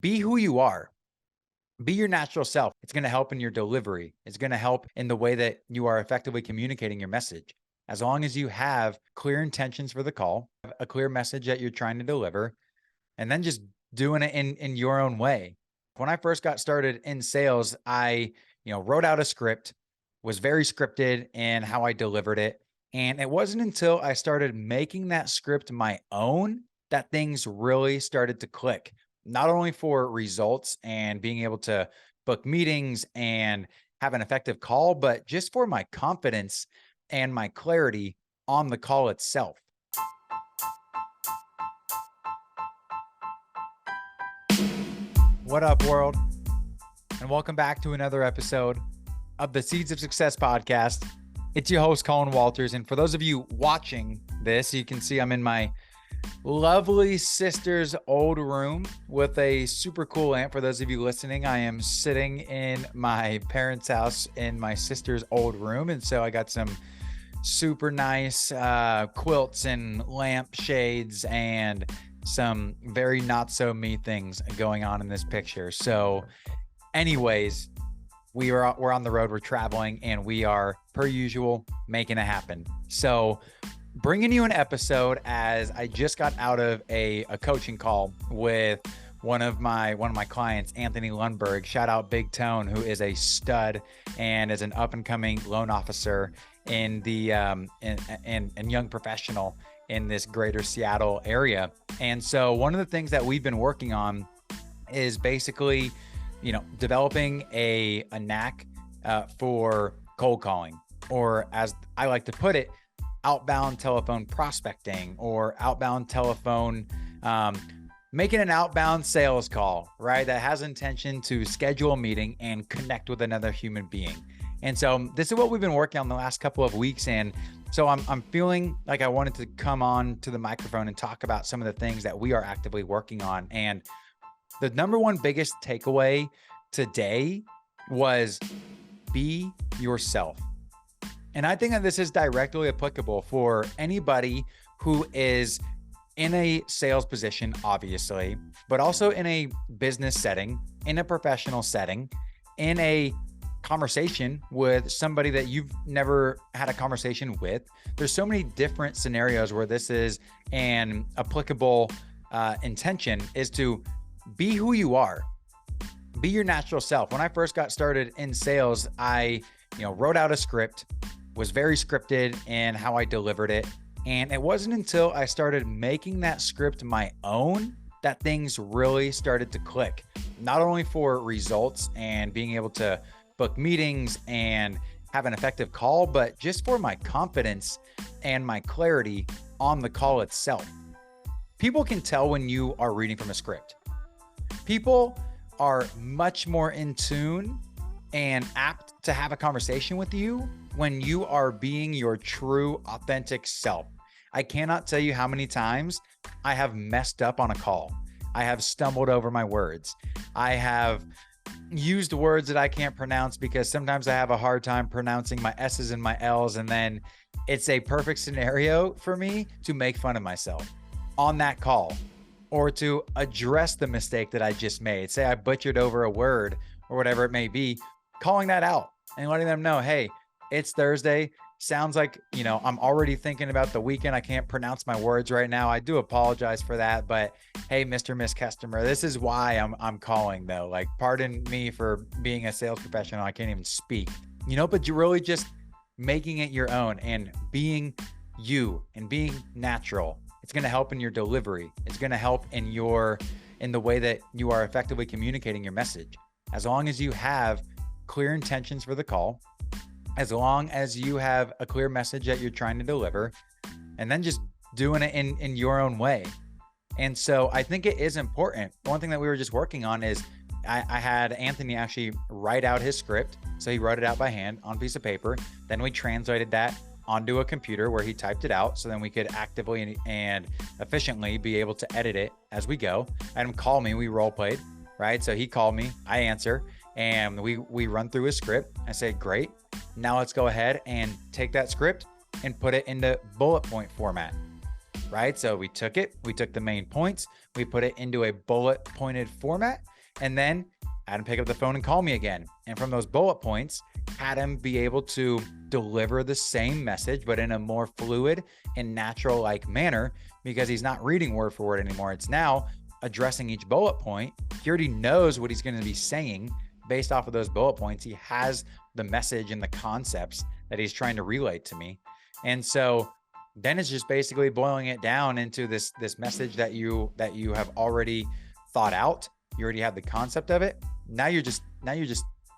Be who you are. Be your natural self. It's going to help in your delivery. It's going to help in the way that you are effectively communicating your message. As long as you have clear intentions for the call, a clear message that you're trying to deliver, and then just doing it in your own way. When I first got started in sales, I, wrote out a script, was very scripted in how I delivered it. And it wasn't until I started making that script my own that things really started to click, not only for results and being able to book meetings and have an effective call, but just for my confidence and my clarity on the call itself. What up, world? And welcome back to another episode of the Seeds of Success podcast. It's your host, Colin Walters. And for those of you watching this, you can see I'm in my lovely sister's old room with a super cool lamp. For those of you listening, I am sitting in my parents' house in my sister's old room. And so I got some super nice quilts and lamp shades and some very not so me things going on in this picture. So anyways, we're on the road, we're traveling, and we are, per usual, making it happen. So bringing you an episode as I just got out of a coaching call with one of my clients, Anthony Lundberg. Shout out Big Tone, who is a stud and is an up and coming loan officer in the and young professional in this greater Seattle area. And so one of the things that we've been working on is basically, developing a knack for cold calling, or as I like to put it, outbound telephone prospecting, or outbound telephone, making an outbound sales call, right? That has intention to schedule a meeting and connect with another human being. And so this is what we've been working on the last couple of weeks. And so I'm feeling like I wanted to come on to the microphone and talk about some of the things that we are actively working on. And the number one biggest takeaway today was be yourself. And I think that this is directly applicable for anybody who is in a sales position, obviously, but also in a business setting, in a professional setting, in a conversation with somebody that you've never had a conversation with. There's so many different scenarios where this is an applicable intention is to be who you are, be your natural self. When I first got started in sales, I, wrote out a script, was very scripted in how I delivered it. And it wasn't until I started making that script my own that things really started to click, not only for results and being able to book meetings and have an effective call, but just for my confidence and my clarity on the call itself. People can tell when you are reading from a script. People are much more in tune and apt to have a conversation with you when you are being your true, authentic self. I cannot tell you how many times I have messed up on a call. I have stumbled over my words. I have used words that I can't pronounce because sometimes I have a hard time pronouncing my S's and my L's, and then it's a perfect scenario for me to make fun of myself on that call or to address the mistake that I just made. Say I butchered over a word or whatever it may be, calling that out and letting them know, hey, it's Thursday. Sounds like, I'm already thinking about the weekend. I can't pronounce my words right now. I do apologize for that. But hey, Mr. Miss Customer, this is why I'm calling though. Like, pardon me for being a sales professional. I can't even speak, but you're really just making it your own and being you and being natural. It's going to help in your delivery. It's going to help in the way that you are effectively communicating your message. As long as you have clear intentions for the call, as long as you have a clear message that you're trying to deliver, and then just doing it in your own way. And so I think it is important. One thing that we were just working on is I had Anthony actually write out his script. So he wrote it out by hand on a piece of paper. Then we translated that onto a computer where he typed it out. So then we could actively and efficiently be able to edit it as we go. I had him call me, we role played, right? So he called me, I answer, and we run through his script. I say, great. Now let's go ahead and take that script and put it into bullet point format. right? So we took the main points, we put it into a bullet pointed format, and then had him pick up the phone and call me again. And from those bullet points, had him be able to deliver the same message, but in a more fluid and natural like manner, because he's not reading word for word anymore. It's now addressing each bullet point. He already knows what he's going to be saying based off of those bullet points. He has the message and the concepts that he's trying to relay to me. And so then it's just basically boiling it down into this message that you have already thought out. You already have the concept of it. Now you're just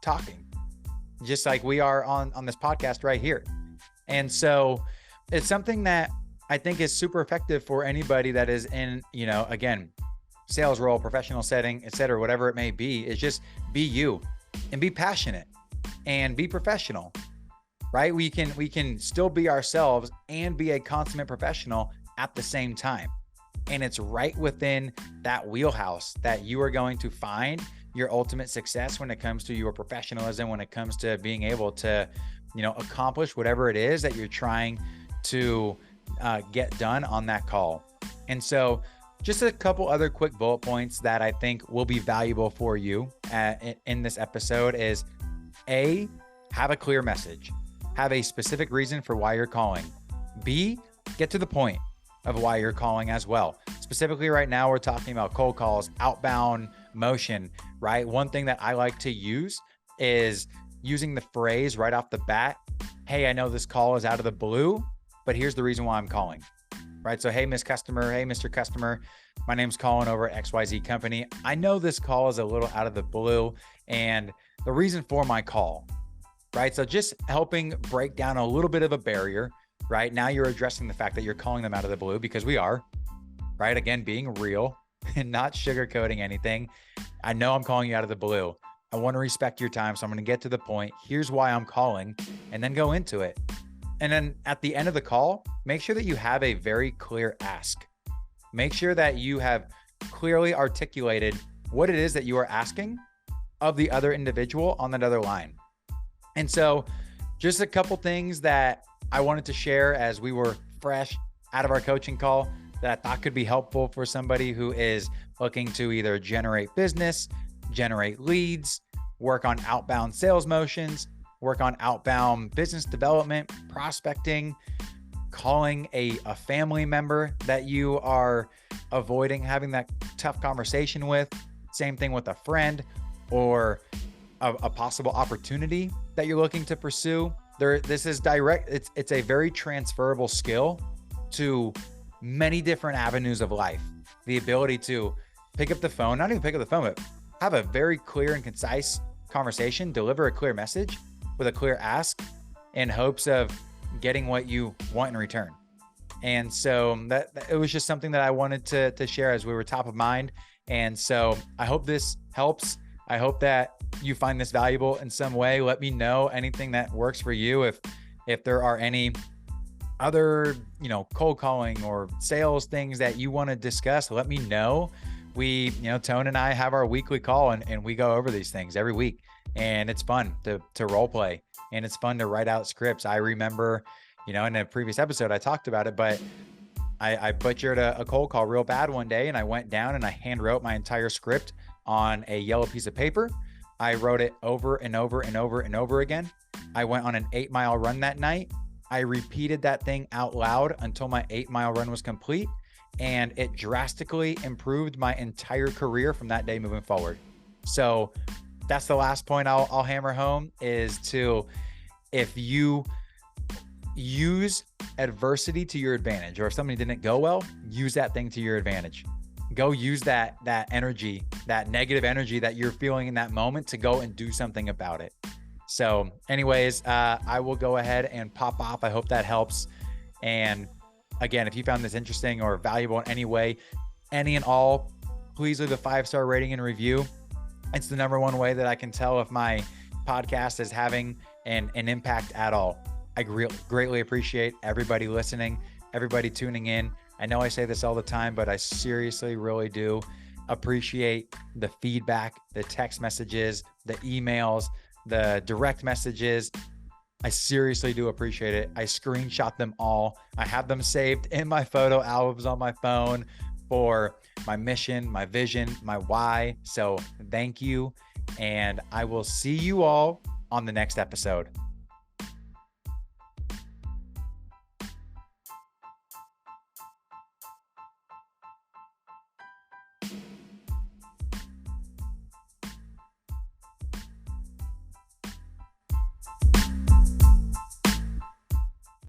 talking, just like we are on this podcast right here. And so it's something that I think is super effective for anybody that is in, again, sales role, professional setting, et cetera, whatever it may be. Is just be you and be passionate and be professional, right? We can still be ourselves and be a consummate professional at the same time. And it's right within that wheelhouse that you are going to find your ultimate success when it comes to your professionalism, when it comes to being able to, accomplish whatever it is that you're trying to get done on that call. And so just a couple other quick bullet points that I think will be valuable for you in this episode is A, have a clear message. Have a specific reason for why you're calling. B, get to the point of why you're calling as well. Specifically right now, we're talking about cold calls, outbound motion, right? One thing that I like to use is using the phrase right off the bat. Hey, I know this call is out of the blue, but here's the reason why I'm calling, right? So, hey, Miss Customer, hey, Mr. Customer, my name's Colin over at XYZ Company. I know this call is a little out of the blue and the reason for my call, right? So just helping break down a little bit of a barrier, right? Now you're addressing the fact that you're calling them out of the blue because we are, right? Again, being real and not sugarcoating anything. I know I'm calling you out of the blue. I want to respect your time. So I'm going to get to the point. Here's why I'm calling, and then go into it. And then at the end of the call, make sure that you have a very clear ask. Make sure that you have clearly articulated what it is that you are asking of the other individual on that other line. And so just a couple things that I wanted to share as we were fresh out of our coaching call that I thought could be helpful for somebody who is looking to either generate business, generate leads, work on outbound sales motions, work on outbound business development, prospecting, calling a family member that you are avoiding having that tough conversation with. Same thing with a friend or a possible opportunity that you're looking to pursue. This is direct. It's a very transferable skill to many different avenues of life. The ability to pick up the phone, not even pick up the phone, but have a very clear and concise conversation, deliver a clear message with a clear ask in hopes of getting what you want in return. And so that it was just something that I wanted to share as we were top of mind. And so I hope this helps. I hope that you find this valuable in some way. Let me know anything that works for you. If there are any other, cold calling or sales things that you want to discuss, let me know. We, Tone and I have our weekly call and we go over these things every week, and it's fun to role play, and it's fun to write out scripts. I remember, in a previous episode, I talked about it, but I butchered a cold call real bad one day, and I went down and I hand wrote my entire script on a yellow piece of paper. I wrote it over and over and over and over again. I went on an 8-mile run that night. I repeated that thing out loud until my 8-mile run was complete, and it drastically improved my entire career from that day moving forward. So that's the last point I'll hammer home is to, if you use adversity to your advantage, or if something didn't go well, use that thing to your advantage. Go use that energy, that negative energy that you're feeling in that moment to go and do something about it. So anyways, I will go ahead and pop off. I hope that helps. And again, if you found this interesting or valuable in any way, any and all, please leave a 5-star rating and review. It's the number one way that I can tell if my podcast is having an impact at all. I greatly appreciate everybody listening, everybody tuning in. I know I say this all the time, but I seriously really do appreciate the feedback, the text messages, the emails, the direct messages, I seriously do appreciate it. I screenshot them all. I have them saved in my photo albums on my phone for my mission, my vision, my why. So thank you. And I will see you all on the next episode.